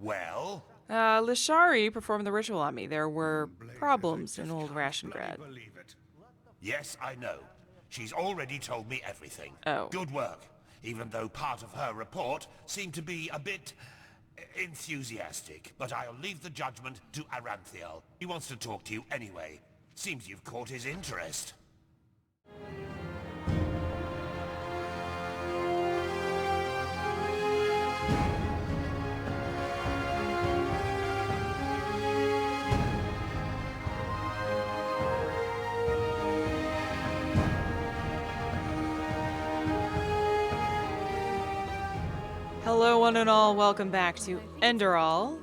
Well? Lishari performed the ritual on me. There were problems in old Rationgrad. Yes, I know. She's already told me everything. Oh. Good work. Even though part of her report seemed to be a bit enthusiastic. But I'll leave the judgment to Aranthiel. He wants to talk to you anyway. Seems you've caught his interest. Hello one and all, welcome back to Enderal,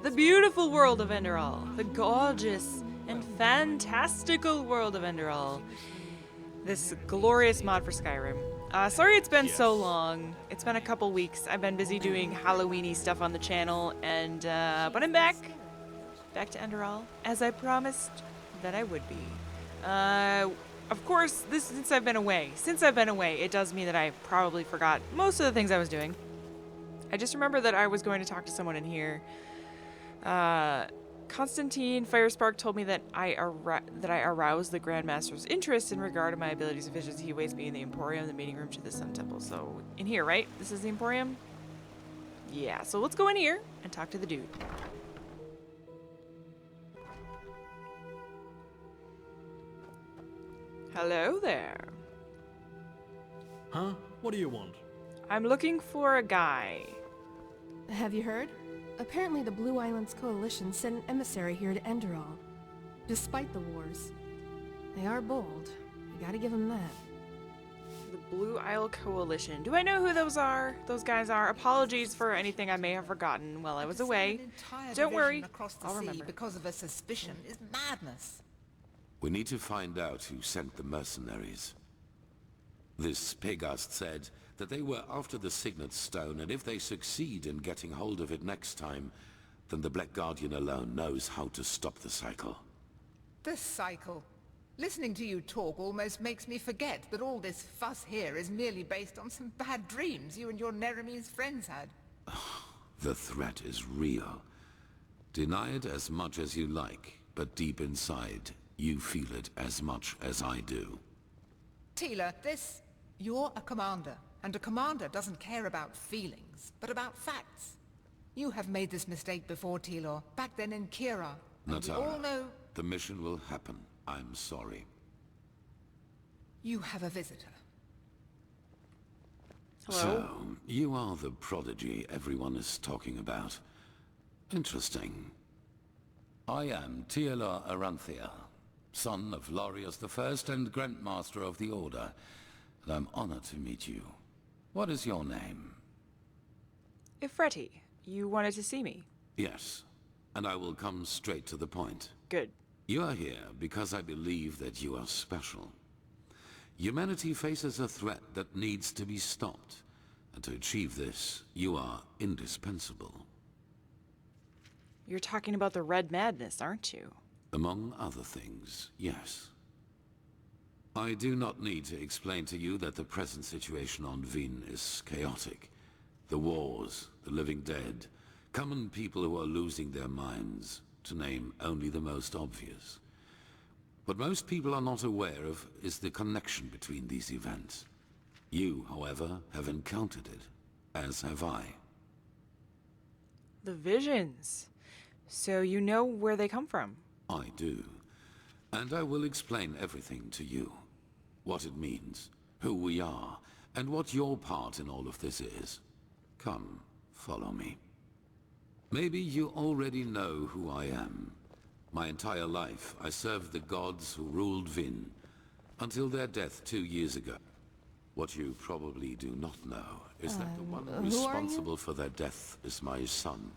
the beautiful world of Enderal, the gorgeous and fantastical world of Enderal, this glorious mod for Skyrim. Sorry it's been so long, it's been a couple weeks, I've been busy doing Halloweeny stuff on the channel, and but I'm back to Enderal, as I promised that I would be. Of course, since I've been away, it does mean that I probably forgot most of the things I was doing. I just remember that I was going to talk to someone in here. Constantine Firespark told me that I aroused the Grandmaster's interest in regard to my abilities and visions. He awaits me in the Emporium, the meeting room to the Sun Temple. So, in here, right? This is the Emporium? Yeah, so let's go in here and talk to the dude. Hello there. Huh? What do you want? I'm looking for a guy. Have you heard? Apparently the Blue Islands Coalition sent an emissary here to Enderal. Despite the wars. They are bold. You gotta give them that. The Blue Isle Coalition. Do I know who those guys are? Apologies for anything I may have forgotten while I was away. Don't worry, I'll remember. Because of a suspicion is madness. We need to find out who sent the mercenaries. This Pegast said that they were after the Signet Stone, and if they succeed in getting hold of it next time, then the Black Guardian alone knows how to stop the cycle. The cycle? Listening to you talk almost makes me forget that all this fuss here is merely based on some bad dreams you and your Neremese friends had. The threat is real. Deny it as much as you like, but deep inside, you feel it as much as I do. Tila, you're a commander. And a commander doesn't care about feelings, but about facts. You have made this mistake before, Tilor, back then in Kira. And we all know... The mission will happen. I'm sorry. You have a visitor. Hello? So, you are the prodigy everyone is talking about. Interesting. I am Teilor Aranthiel, son of Lorius I and Grandmaster of the Order, and I'm honored to meet you. What is your name? Ifreti, you wanted to see me. Yes, and I will come straight to the point. Good. You are here because I believe that you are special. Humanity faces a threat that needs to be stopped, and to achieve this, you are indispensable. You're talking about the Red Madness, aren't you? Among other things, yes. I do not need to explain to you that the present situation on Vin is chaotic. The wars, the living dead, common people who are losing their minds, to name only the most obvious. What most people are not aware of is the connection between these events. You, however, have encountered it, as have I. The visions. So you know where they come from? I do. And I will explain everything to you. What it means, who we are, and what your part in all of this is. Come, follow me. Maybe you already know who I am. My entire life, I served the gods who ruled Vin, until their death 2 years ago. What you probably do not know is that the one responsible for their death is my son,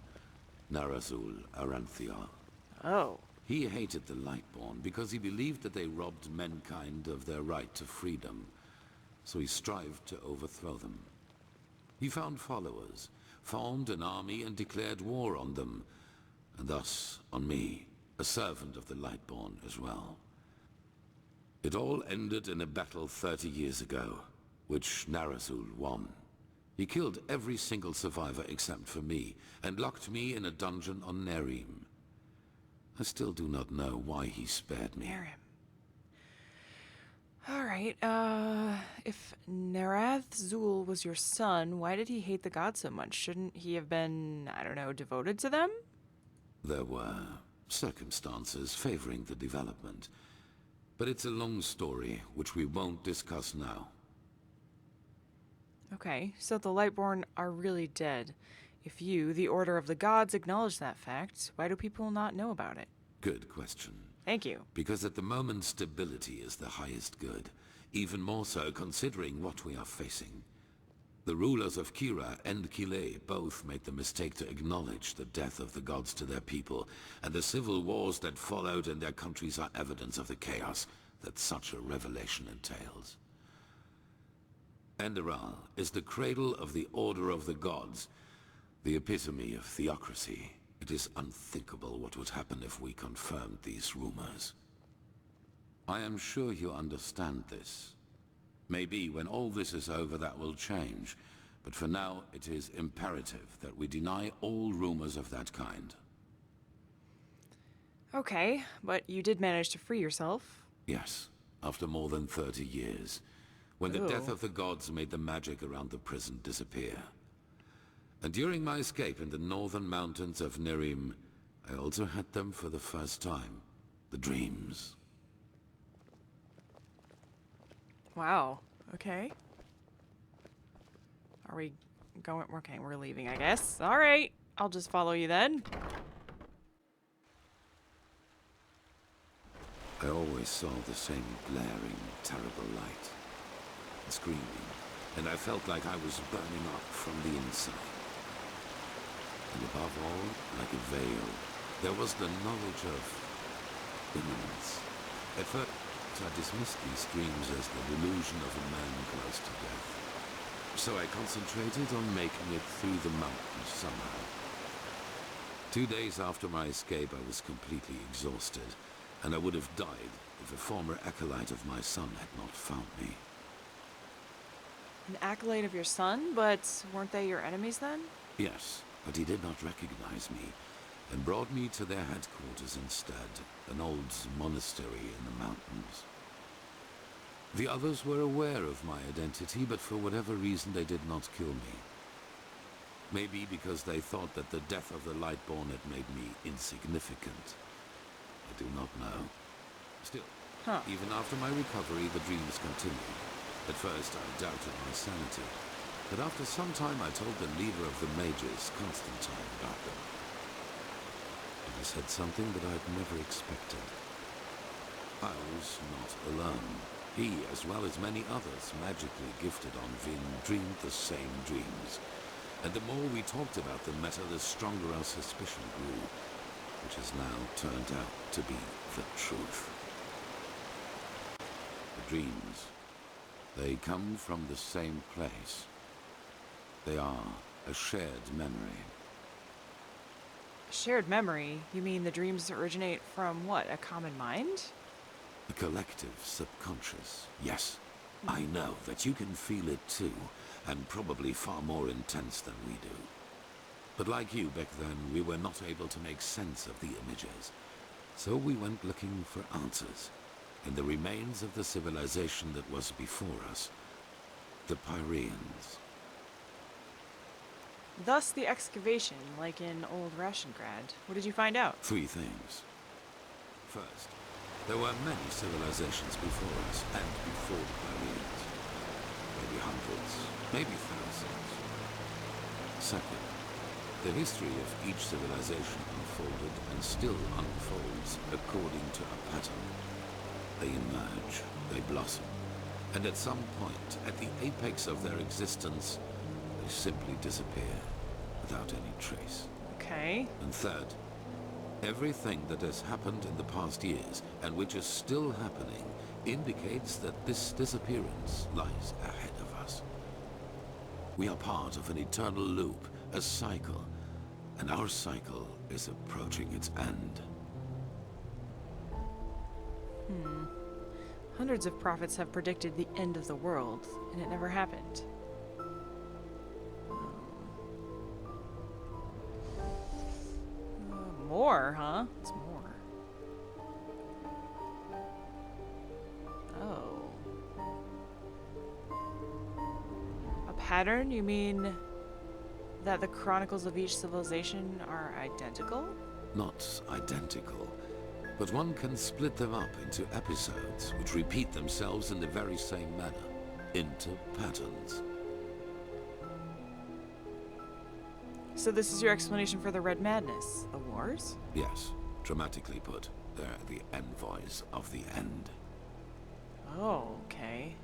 Narazul Aranthiel. Oh. He hated the Lightborn because he believed that they robbed mankind of their right to freedom, so he strived to overthrow them. He found followers, formed an army and declared war on them, and thus on me, a servant of the Lightborn as well. It all ended in a battle 30 years ago, which Narazul won. He killed every single survivor except for me, and locked me in a dungeon on Nerim. I still do not know why he spared me. Alright, if Narathzul was your son, why did he hate the gods so much? Shouldn't he have been, I don't know, devoted to them? There were circumstances favoring the development, but it's a long story, which we won't discuss now. Okay, so the Lightborn are really dead. If you, the Order of the Gods, acknowledge that fact, why do people not know about it? Good question. Thank you. Because at the moment, stability is the highest good. Even more so considering what we are facing. The rulers of Kira and Kile both made the mistake to acknowledge the death of the gods to their people, and the civil wars that followed in their countries are evidence of the chaos that such a revelation entails. Enderal is the cradle of the Order of the Gods, the epitome of theocracy. It is unthinkable what would happen if we confirmed these rumors. I am sure you understand this. Maybe when all this is over that will change, but for now it is imperative that we deny all rumors of that kind. Okay, but you did manage to free yourself. Yes, after more than 30 years, when the death of the gods made the magic around the prison disappear. And during my escape in the northern mountains of Nerim, I also had them for the first time. The dreams. Wow, okay. Are we going? Okay, we're leaving, I guess. Alright, I'll just follow you then. I always saw the same glaring, terrible light. Screaming, and I felt like I was burning up from the inside. And above all, like a veil, there was the knowledge of imminence. At first, I dismissed these dreams as the delusion of a man close to death. So I concentrated on making it through the mountains somehow. 2 days after my escape, I was completely exhausted, and I would have died if a former acolyte of my son had not found me. An acolyte of your son, but weren't they your enemies then? Yes, but he did not recognize me, and brought me to their headquarters instead, an old monastery in the mountains. The others were aware of my identity, but for whatever reason they did not kill me. Maybe because they thought that the death of the Lightborn had made me insignificant. I do not know. Still, even after my recovery, the dreams continued. At first, I doubted my sanity, but after some time I told the leader of the mages, Constantine, about them. And he said something that I'd never expected. I was not alone. He, as well as many others magically gifted on Vin, dreamed the same dreams. And the more we talked about the matter, the stronger our suspicion grew, which has now turned out to be the truth. The dreams. They come from the same place. They are a shared memory. Shared memory? You mean the dreams originate from what, a common mind? The collective subconscious, yes. I know that you can feel it too, and probably far more intense than we do. But like you back then, we were not able to make sense of the images. So we went looking for answers. In the remains of the civilization that was before us, the Pyreans. Thus the excavation, like in old Rashengrad. What did you find out? 3 things. First, there were many civilizations before us and before the Pyreans. Maybe hundreds, maybe thousands. Second, the history of each civilization unfolded and still unfolds according to a pattern. They emerge, they blossom, and at some point, at the apex of their existence, they simply disappear without any trace. Okay. And third, everything that has happened in the past years, and which is still happening, indicates that this disappearance lies ahead of us. We are part of an eternal loop, a cycle, and our cycle is approaching its end. Hundreds of prophets have predicted the end of the world, and it never happened. more, huh? It's more. Oh. A pattern? You mean that the chronicles of each civilization are identical? Not identical, but one can split them up into episodes which repeat themselves in the very same manner, into patterns. So this is your explanation for the Red Madness? The wars? Yes, dramatically put, they're the envoys of the end. Oh, okay.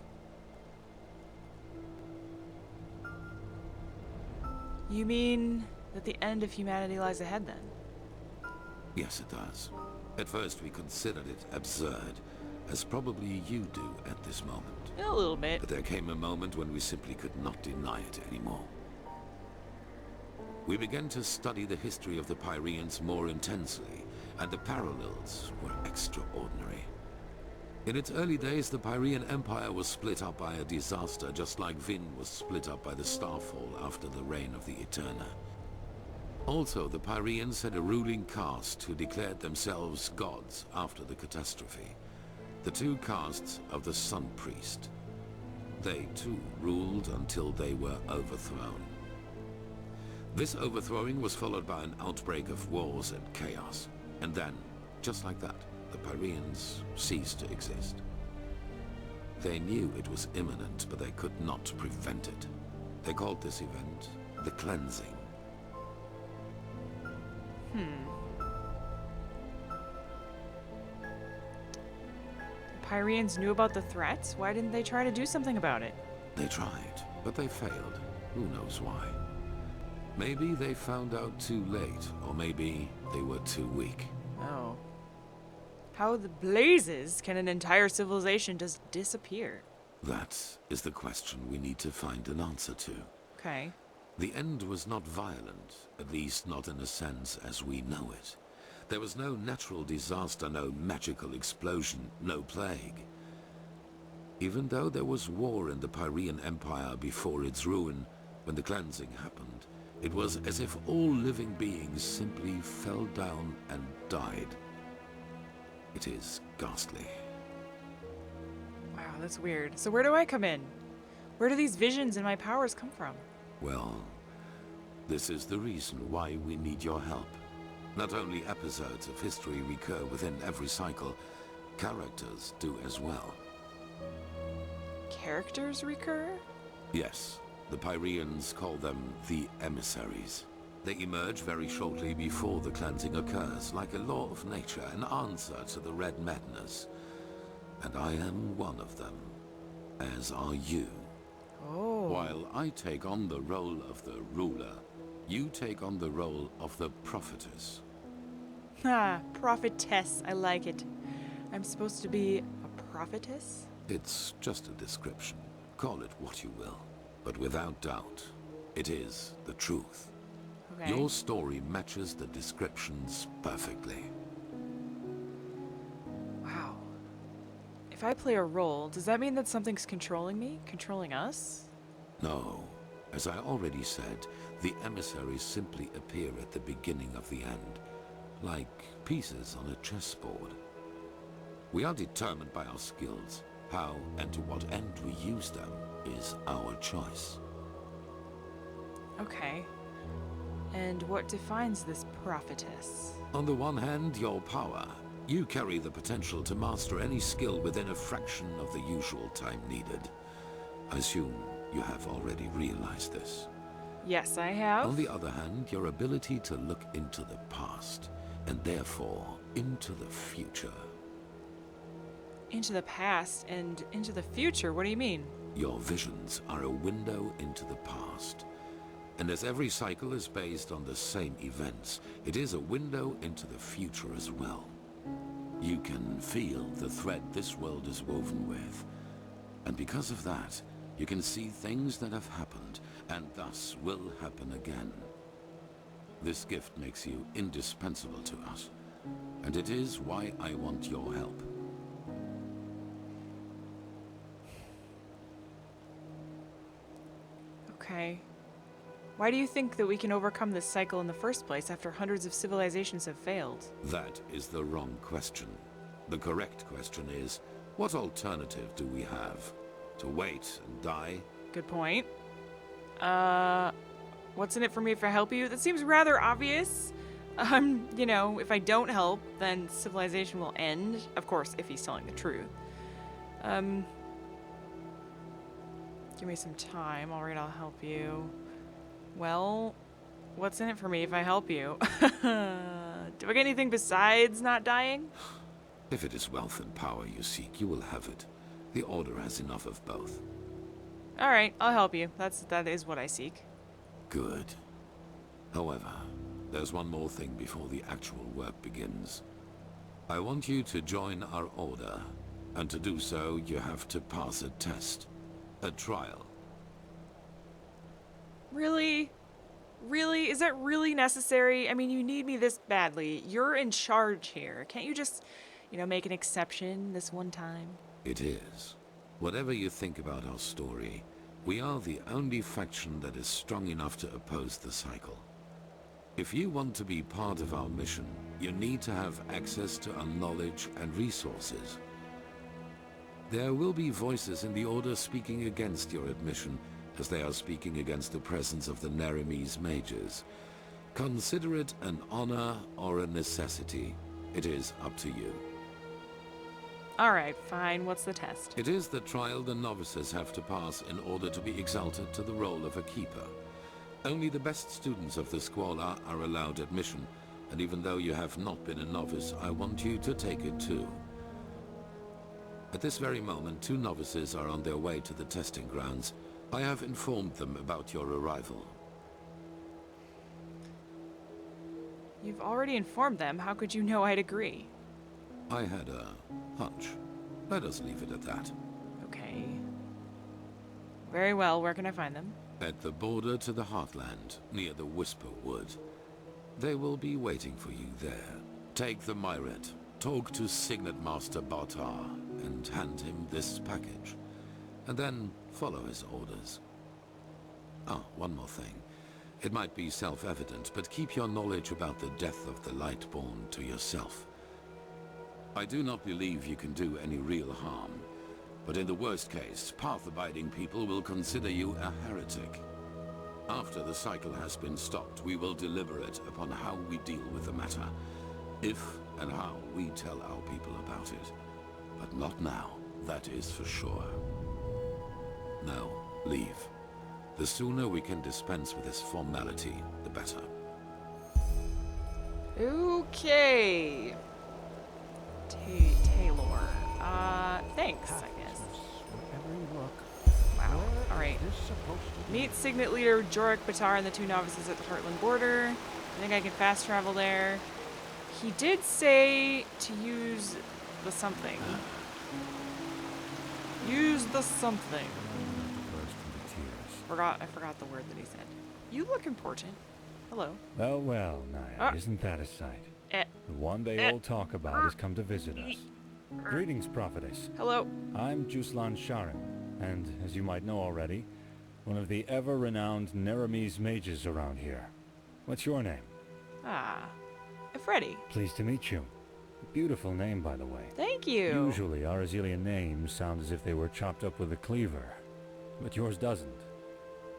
You mean that the end of humanity lies ahead then? Yes, it does. At first we considered it absurd, as probably you do at this moment. A little bit. But there came a moment when we simply could not deny it anymore. We began to study the history of the Pyreans more intensely, and the parallels were extraordinary. In its early days, the Pyrean Empire was split up by a disaster, just like Vin was split up by the Starfall after the reign of the Eterna. Also, the Pyreans had a ruling caste who declared themselves gods after the catastrophe. The two castes of the Sun Priest. They too ruled until they were overthrown. This overthrowing was followed by an outbreak of wars and chaos. And then, just like that, the Pyreans ceased to exist. They knew it was imminent, but they could not prevent it. They called this event the Cleansing. The Pyreans knew about the threats? Why didn't they try to do something about it? They tried, but they failed. Who knows why? Maybe they found out too late, or maybe they were too weak. Oh. How the blazes can an entire civilization just disappear? That is the question we need to find an answer to. Okay. The end was not violent, at least not in a sense as we know it. There was no natural disaster, no magical explosion, no plague. Even though there was war in the Pyrean Empire before its ruin, when the cleansing happened, it was as if all living beings simply fell down and died. It is ghastly. Wow, that's weird. So where do I come in? Where do these visions and my powers come from? Well, this is the reason why we need your help. Not only episodes of history recur within every cycle, characters do as well. Characters recur? Yes, the Pyreans call them the emissaries. They emerge very shortly before the cleansing occurs, like a law of nature, an answer to the Red Madness. And I am one of them, as are you. Oh. While I take on the role of the ruler, you take on the role of the Prophetess. Ha, Prophetess. I like it. I'm supposed to be a prophetess? It's just a description. Call it what you will. But without doubt, it is the truth. Okay. Your story matches the descriptions perfectly. Wow. If I play a role, does that mean that something's controlling me? Controlling us? No. As I already said, the emissaries simply appear at the beginning of the end, like pieces on a chessboard. We are determined by our skills. How and to what end we use them is our choice. Okay. And what defines this prophetess? On the one hand, your power. You carry the potential to master any skill within a fraction of the usual time needed. I assume you have already realized this. Yes, I have. On the other hand, your ability to look into the past, and therefore into the future. Into the past and into the future? What do you mean? Your visions are a window into the past. And as every cycle is based on the same events, it is a window into the future as well. You can feel the thread this world is woven with. And because of that, you can see things that have happened, and thus will happen again. This gift makes you indispensable to us, and it is why I want your help. Okay. Why do you think that we can overcome this cycle in the first place after hundreds of civilizations have failed? That is the wrong question. The correct question is, what alternative do we have? To wait and die? Good point. What's in it for me if I help you? That seems rather obvious. You know, if I don't help, then civilization will end. Of course, if he's telling the truth. Give me some time. Alright, I'll help you. Well, what's in it for me if I help you? Do I get anything besides not dying? If it is wealth and power you seek, you will have it. The Order has enough of both. Alright, I'll help you. That is what I seek. Good. However, there's one more thing before the actual work begins. I want you to join our Order, and to do so, you have to pass a test. A trial. Really? Really? Is that really necessary? I mean, you need me this badly. You're in charge here. Can't you just, you know, make an exception this one time? It is. Whatever you think about our story, we are the only faction that is strong enough to oppose the cycle. If you want to be part of our mission, you need to have access to our knowledge and resources. There will be voices in the Order speaking against your admission, as they are speaking against the presence of the Neremese mages. Consider it an honor or a necessity. It is up to you. Alright, fine. What's the test? It is the trial the novices have to pass in order to be exalted to the role of a keeper. Only the best students of the Squalor are allowed admission, and even though you have not been a novice, I want you to take it too. At this very moment, 2 novices are on their way to the testing grounds. I have informed them about your arrival. You've already informed them. How could you know I'd agree? I had a hunch. Let us leave it at that. Okay. Very well. Where can I find them? At the border to the Heartland, near the Whisper Wood. They will be waiting for you there. Take the Myret, talk to Signet Master Bartar, and hand him this package. And then follow his orders. Ah, one more thing. It might be self-evident, but keep your knowledge about the death of the Lightborn to yourself. I do not believe you can do any real harm, but in the worst case, path-abiding people will consider you a heretic. After the cycle has been stopped, we will deliberate upon how we deal with the matter. If and how we tell our people about it. But not now, that is for sure. Now, leave. The sooner we can dispense with this formality, the better. Okay. Taylor. Thanks, I guess. Wow. Alright. Meet Signet Leader Jorik Batar and the 2 novices at the Heartland border. I think I can fast travel there. He did say to use the something. Use the something. I forgot the word that he said. You look important. Hello. Well, well, Naya, isn't that a sight? The one they all talk about has come to visit us. Greetings, Prophetess. Hello. I'm Juslan Sharim, and, as you might know already, one of the ever-renowned Neremese mages around here. What's your name? Freddy. Pleased to meet you. Beautiful name, by the way. Thank you. Usually, our Azilian names sound as if they were chopped up with a cleaver, but yours doesn't.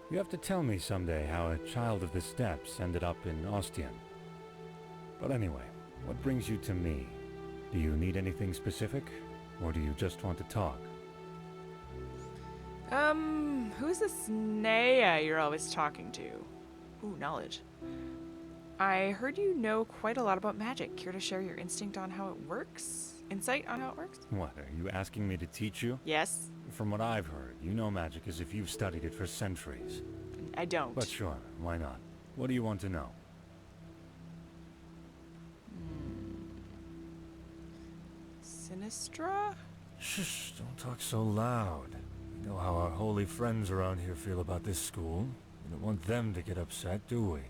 You have to tell me someday how a child of the steppes ended up in Ostian. But anyway, what brings you to me? Do you need anything specific, or do you just want to talk? Who's this Naya you're always talking to? Ooh, knowledge. I heard you know quite a lot about magic. Care to share your instinct on how it works? Insight on how it works? What, are you asking me to teach you? Yes. From what I've heard, you know magic as if you've studied it for centuries. I don't. But sure, why not? What do you want to know? Sinistra? Shh, don't talk so loud. You know how our holy friends around here feel about this school. We don't want them to get upset, do we?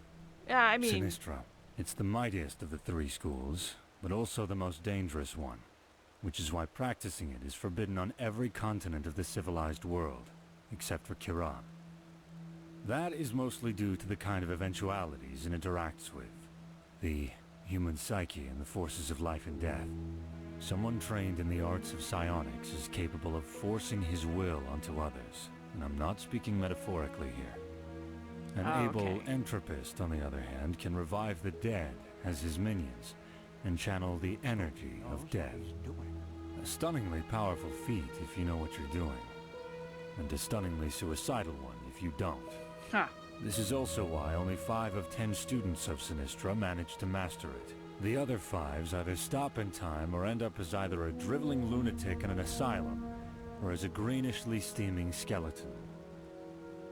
Yeah, I mean... Sinistra. It's the mightiest of the 3 schools, but also the most dangerous one. Which is why practicing it is forbidden on every continent of the civilized world, except for Kiran. That is mostly due to the kind of eventualities it interacts with. The human psyche and the forces of life and death. Someone trained in the arts of psionics is capable of forcing his will onto others. And I'm not speaking metaphorically here. An able entropist, on the other hand, can revive the dead as his minions and channel the energy of death. A stunningly powerful feat if you know what you're doing. And a stunningly suicidal one if you don't. Huh. This is also why only 5 of 10 students of Sinistra manage to master it. The other 5s either stop in time or end up as either a driveling lunatic in an asylum, or as a greenishly steaming skeleton.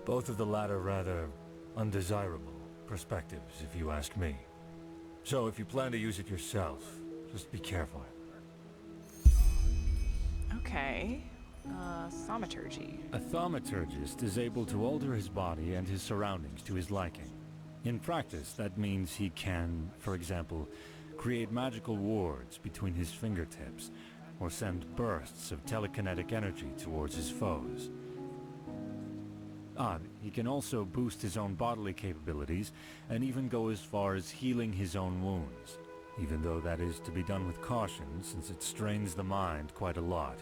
Both of the latter rather undesirable perspectives, if you ask me. So if you plan to use it yourself, just be careful. Okay. Thaumaturgy. A thaumaturgist is able to alter his body and his surroundings to his liking. In practice, that means he can, for example, create magical wards between his fingertips, or send bursts of telekinetic energy towards his foes. He can also boost his own bodily capabilities, and even go as far as healing his own wounds, even though that is to be done with caution, since it strains the mind quite a lot.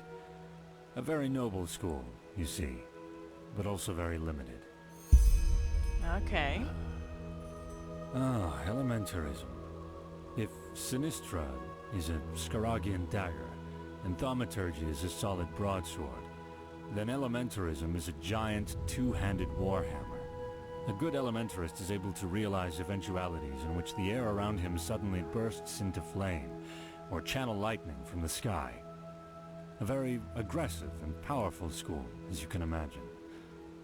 A very noble school, you see, but also very limited. Okay. Elementarism. If Sinistra is a Scaragian dagger, and thaumaturgy is a solid broadsword, then elementarism is a giant two-handed warhammer. A good elementarist is able to realize eventualities in which the air around him suddenly bursts into flame, or channel lightning from the sky. A very aggressive and powerful school, as you can imagine.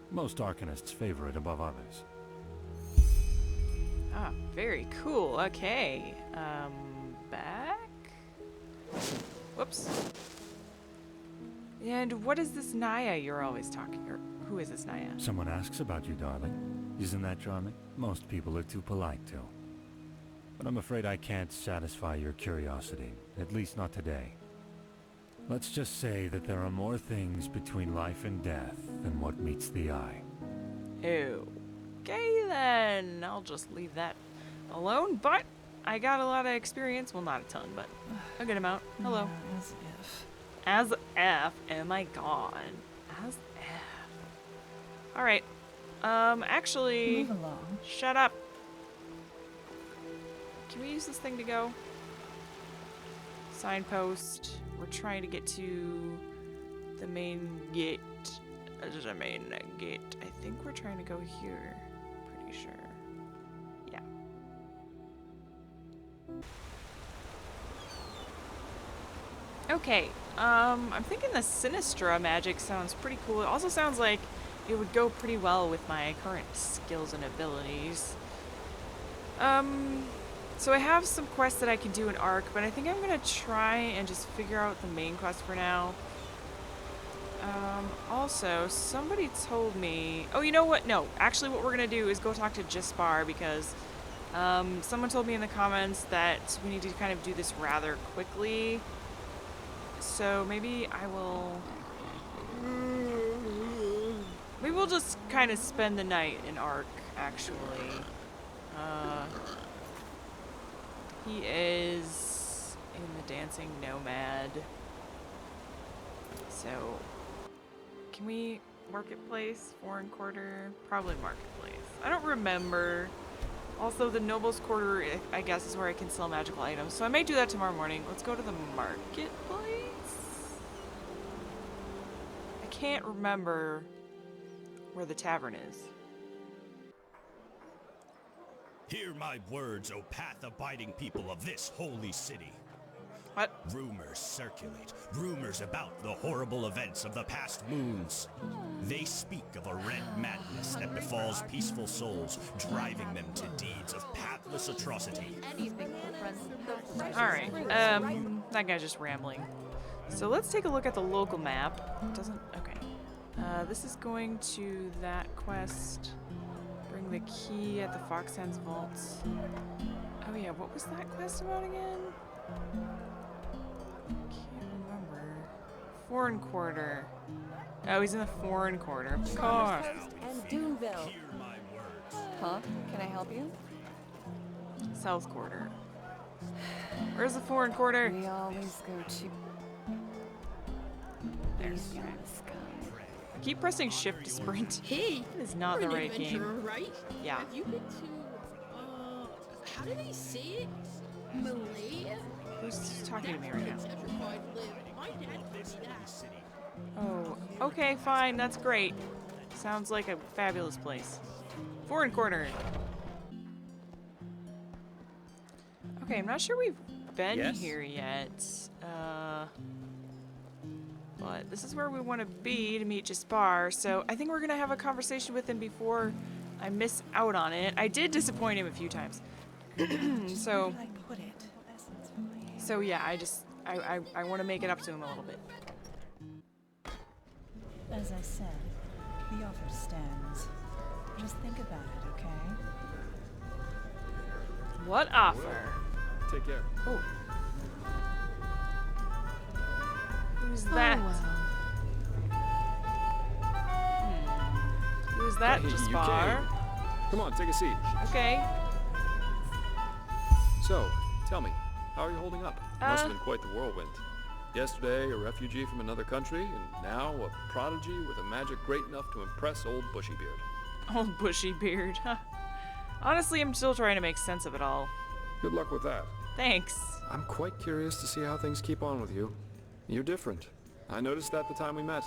Most arcanists favor it above others. Very cool. Okay. Back? Whoops. And what is this Naya you're always talking, or who is this Naya? Someone asks about you, darling. Isn't that charming? Most people are too polite to. But I'm afraid I can't satisfy your curiosity, at least not today. Let's just say that there are more things between life and death than what meets the eye. Okay then, I'll just leave that alone, but I got a lot of experience. Well, not a ton, but a good amount. Hello. As if. As F, oh my god. As F. Alright. Actually, Move along. shut up. Can we use this thing to go? Signpost. We're trying to get to the main gate. The main gate. I think we're trying to go here. Pretty sure. Yeah. Okay. I'm thinking the Sinistra magic sounds pretty cool. It also sounds like it would go pretty well with my current skills and abilities. So I have some quests that I can do in Arc, but I think I'm gonna try and just figure out the main quest for now. Also, somebody told me... Oh, you know what? No, actually what we're gonna do is go talk to Jispar, because someone told me in the comments that we need to kind of do this rather quickly. So maybe I will... Maybe we'll just kind of spend the night in Arc, actually. He is in the Dancing Nomad. So, can we Marketplace, Foreign Quarter? Probably Marketplace. I don't remember. Also, the Nobles Quarter, I guess, is where I can sell magical items. So I may do that tomorrow morning. Let's go to the Marketplace. I can't remember where the tavern is. Hear my words, O path-abiding people of this holy city. What? Rumors circulate. Rumors about the horrible events of the past moons. They speak of a red madness that befalls peaceful souls, driving them to deeds of pathless atrocity. Alright, that guy's just rambling. So let's take a look at the local map. It doesn't... Okay. This is going to that quest. Bring the key at the Fox Sands Vaults. Oh yeah, what was that quest about again? Can't remember. Foreign Quarter. Oh, he's in the Foreign Quarter, of course. And Doonville. Hear my Huh? Can I help you? South Quarter. Where's the foreign quarter? We always go to... There's These guys come. I keep pressing shift to sprint. Hey, That is not you're the an right adventurer, game. right? Yeah. Have you been to, how do they say it? Malaya? Who's talking to me right now? Petrified live. My dad told me that. Oh, okay, fine, that's great. Sounds like a fabulous place. Foreign Quarter. Okay, I'm not sure we've been Yes? here yet. But this is where we want to be to meet Jaspar, so I think we're gonna have a conversation with him before I miss out on it. I did disappoint him a few times. So yeah, I want to make it up to him a little bit. As I said, the offer stands. Just think about it, okay? What offer? Take care. Oh. Who's that? Who's that, Hey, you Jaspar? came. Come on, take a seat. Okay. So, tell me, how are you holding up? It must have been quite the whirlwind. Yesterday, a refugee from another country, and now a prodigy with a magic great enough to impress old Bushybeard. Old bushy beard. Huh. Honestly, I'm still trying to make sense of it all. Good luck with that. Thanks. I'm quite curious to see how things keep on with you. You're different. I noticed that the time we met.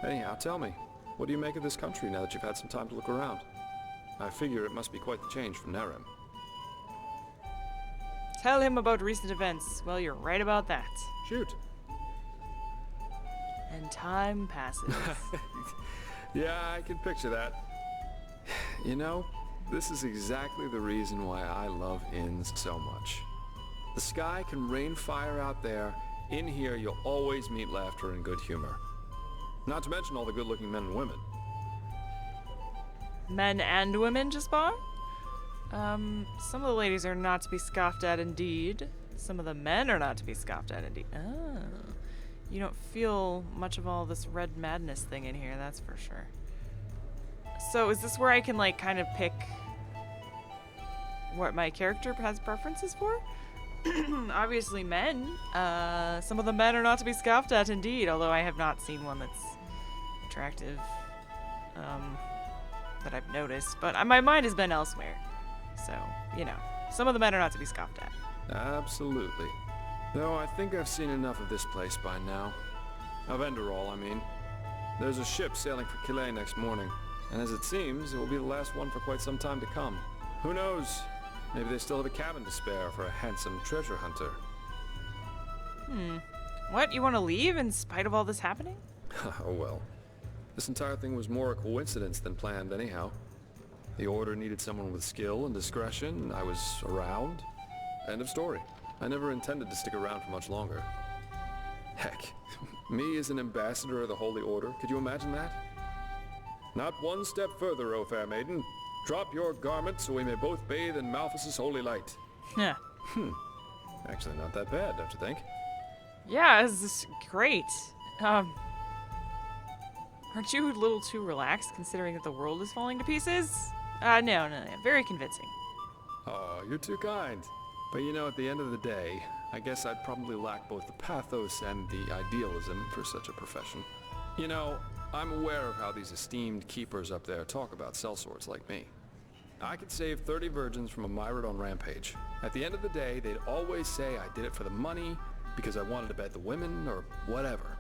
Anyhow, tell me, what do you make of this country now that you've had some time to look around? I figure it must be quite the change from Nerem. Tell him about recent events. Well, you're right about that. Shoot. And time passes. Yeah, I can picture that. You know, this is exactly the reason why I love inns so much. The sky can rain fire out there. In here, you'll always meet laughter and good humor. Not to mention all the good-looking men and women. Men and women, Jaspar? Some of the ladies are not to be scoffed at indeed. Some of the men are not to be scoffed at indeed. Oh. You don't feel much of all this red madness thing in here, that's for sure. So is this where I can, like, kind of pick what my character has preferences for? Obviously men. Some of the men are not to be scoffed at indeed, although I have not seen one that's attractive, that I've noticed. But my mind has been elsewhere. So, you know, some of the men are not to be scoffed at. Absolutely. Though I think I've seen enough of this place by now. Of Enderal, I mean. There's a ship sailing for Calais next morning, and as it seems, it will be the last one for quite some time to come. Who knows? Maybe they still have a cabin to spare for a handsome treasure hunter. What? You want to leave in spite of all this happening? Oh well. This entire thing was more a coincidence than planned anyhow. The Order needed someone with skill and discretion. I was around. End of story. I never intended to stick around for much longer. Heck, me as an ambassador of the Holy Order, could you imagine that? Not one step further, O fair maiden. Drop your garment so we may both bathe in Malphas's holy light. Yeah. Actually not that bad, don't you think? Yeah, this is great. Aren't you a little too relaxed considering that the world is falling to pieces? No. Very convincing. Oh, you're too kind. But you know, at the end of the day, I guess I'd probably lack both the pathos and the idealism for such a profession. You know, I'm aware of how these esteemed keepers up there talk about sellswords like me. I could save 30 virgins from a myriad on Rampage. At the end of the day, they'd always say I did it for the money, because I wanted to bed the women, or whatever.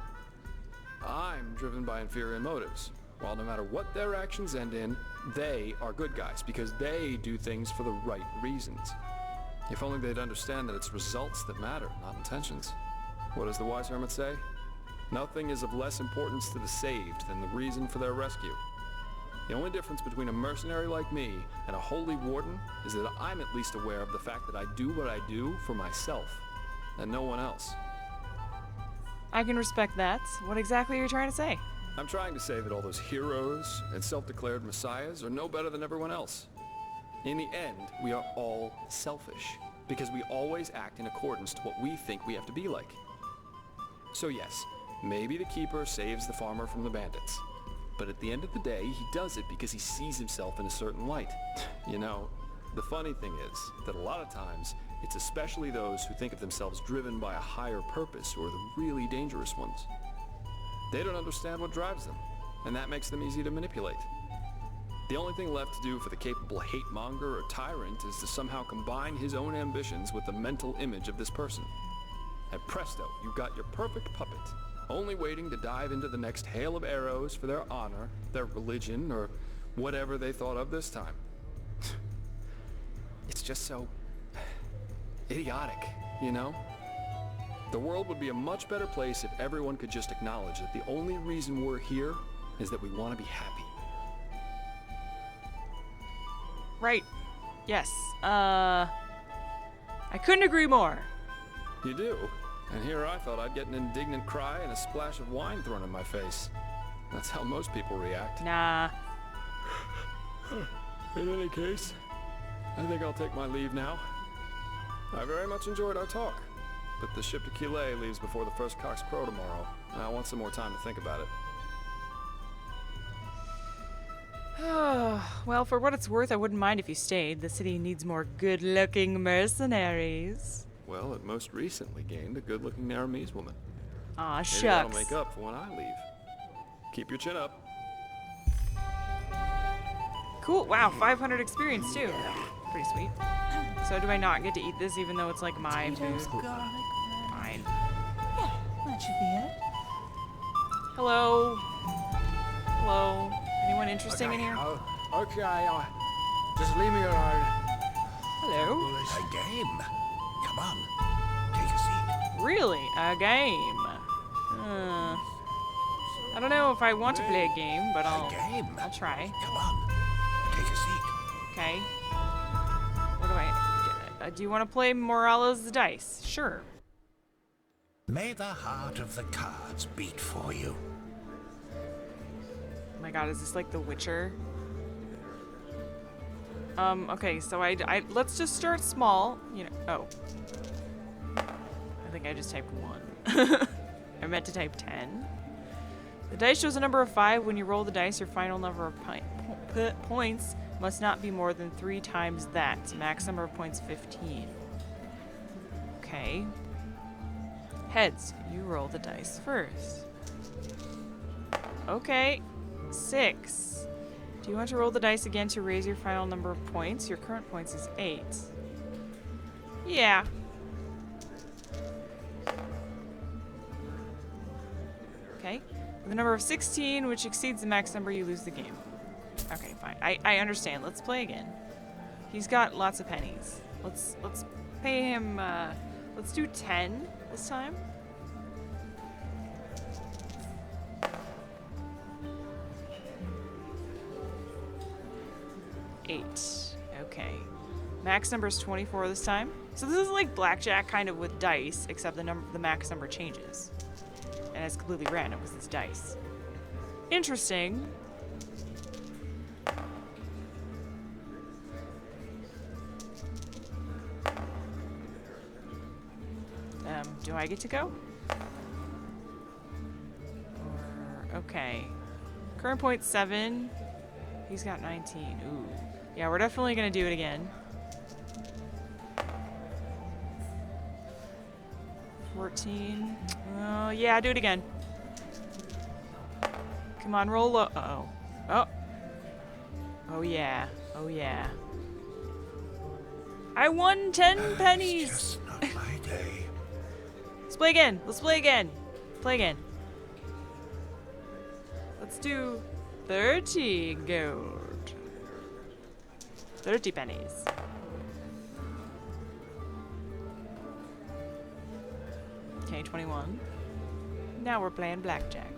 I'm driven by inferior motives. While no matter what their actions end in, they are good guys, because they do things for the right reasons. If only they'd understand that it's results that matter, not intentions. What does the wise hermit say? Nothing is of less importance to the saved than the reason for their rescue. The only difference between a mercenary like me and a holy warden is that I'm at least aware of the fact that I do what I do for myself, and no one else. I can respect that. What exactly are you trying to say? I'm trying to say that all those heroes and self-declared messiahs are no better than everyone else. In the end, we are all selfish, because we always act in accordance to what we think we have to be like. So yes, maybe the keeper saves the farmer from the bandits. But at the end of the day, he does it because he sees himself in a certain light. You know, the funny thing is that a lot of times, it's especially those who think of themselves driven by a higher purpose who are the really dangerous ones. They don't understand what drives them, and that makes them easy to manipulate. The only thing left to do for the capable hate-monger or tyrant is to somehow combine his own ambitions with the mental image of this person. And presto, you've got your perfect puppet, only waiting to dive into the next hail of arrows for their honor, their religion, or whatever they thought of this time. It's just so idiotic, you know? The world would be a much better place if everyone could just acknowledge that the only reason we're here is that we want to be happy. Right. Yes. I couldn't agree more. You do? And here I thought I'd get an indignant cry and a splash of wine thrown in my face. That's how most people react. Nah. In any case, I think I'll take my leave now. I very much enjoyed our talk, but the ship to Calais leaves before the first cocks crow tomorrow, and I want some more time to think about it. Well, for what it's worth, I wouldn't mind if you stayed. The city needs more good-looking mercenaries. Well, it most recently gained a good-looking Naramese woman. Aw, Maybe that'll shucks. make up for when I leave. Keep your chin up. Cool. Wow, 500 experience, too. Pretty sweet. So do I not get to eat this even though it's like my food? Fine. Yeah, that should be it. Hello? Hello? Anyone interesting in here? Okay, just leave me alone. Hello? A game. Come on. Take a seat. Really? A game? I don't know if I want to play a game, but I'll try. Come on. Take a seat. Okay. What do I get? Do you want to play Morales' dice? Sure. May the heart of the cards beat for you. Oh my god, is this like The Witcher? Okay, so I let's just start small, you know. Oh. I think I just typed 1. I meant to type 10. The dice shows a number of 5. When you roll the dice, your final number of points must not be more than 3 times that. Max number of points 15. Okay. Heads, you roll the dice first. Okay. 6. Do you want to roll the dice again to raise your final number of points? Your current points is 8. Yeah. Okay. With a number of 16, which exceeds the max number, you lose the game. Okay, fine. I understand. Let's play again. He's got lots of pennies. Let's pay him, let's do 10 this time. Okay. Max number is 24 this time. So this is like blackjack kind of with dice, except the max number changes. And it's completely random because it's dice. Interesting. Do I get to go? Okay. Current point 7. He's got 19. Ooh. Yeah, we're definitely gonna do it again. 14. Oh, yeah, do it again. Come on, roll low. Uh-oh. Oh. Oh, yeah. Oh, yeah. I won 10 pennies! It's just not my day. Let's play again. Let's play again. Play again. Let's do 30 gold. 30 pennies. Okay, 21. Now we're playing blackjack.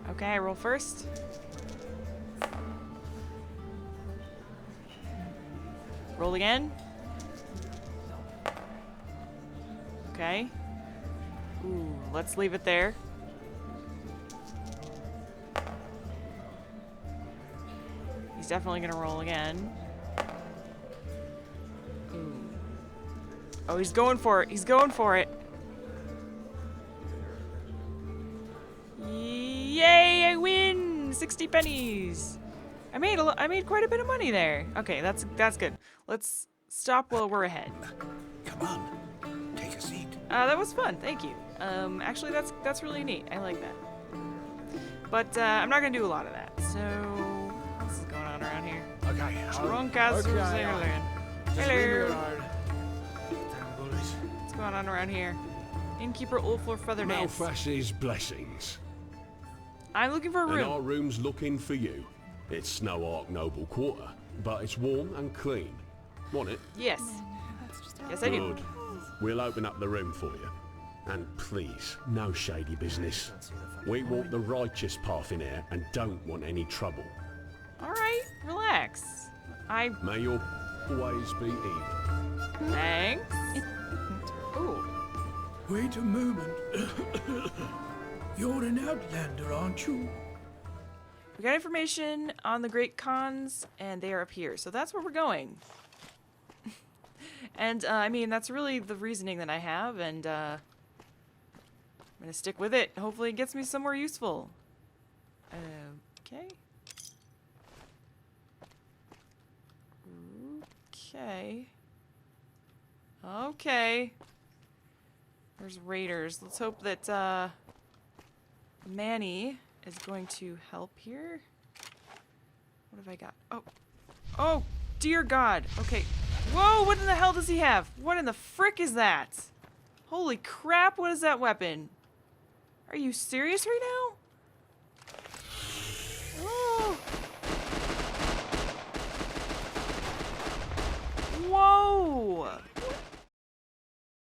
Okay, I roll first. Roll again. Okay. Ooh, let's leave it there. He's definitely gonna roll again. Ooh. Oh, he's going for it. He's going for it. Yeah! 60 pennies. I made quite a bit of money there. Okay, that's good. Let's stop while we're ahead. Come on, take a seat. That was fun. Thank you. Actually, that's really neat. I like that. But I'm not gonna do a lot of that. So, what's going on around here? Okay. Hello. What's going on around here? Innkeeper Ulflor Featherdance. Malfash's blessings. I'm looking for a room. And our room's looking for you. It's Snow Ark Noble Quarter, but it's warm and clean. Want it? Yes. Yes, I do. Good. We'll open up the room for you. And please, no shady business. We walk the righteous path in here and don't want any trouble. Alright, relax. May your always be even. Thanks. Ooh. Wait a moment. You're an outlander, aren't you? We got information on the Great Khans, and they are up here. So that's where we're going. And, I mean, that's really the reasoning that I have, and, I'm gonna stick with it. Hopefully it gets me somewhere useful. Okay. Okay. Okay. There's raiders. Let's hope that, Manny is going to help here. What have I got? Oh. Oh, dear God. Okay. Whoa, what in the hell does he have? What in the frick is that? Holy crap, what is that weapon? Are you serious right now? Oh. Whoa.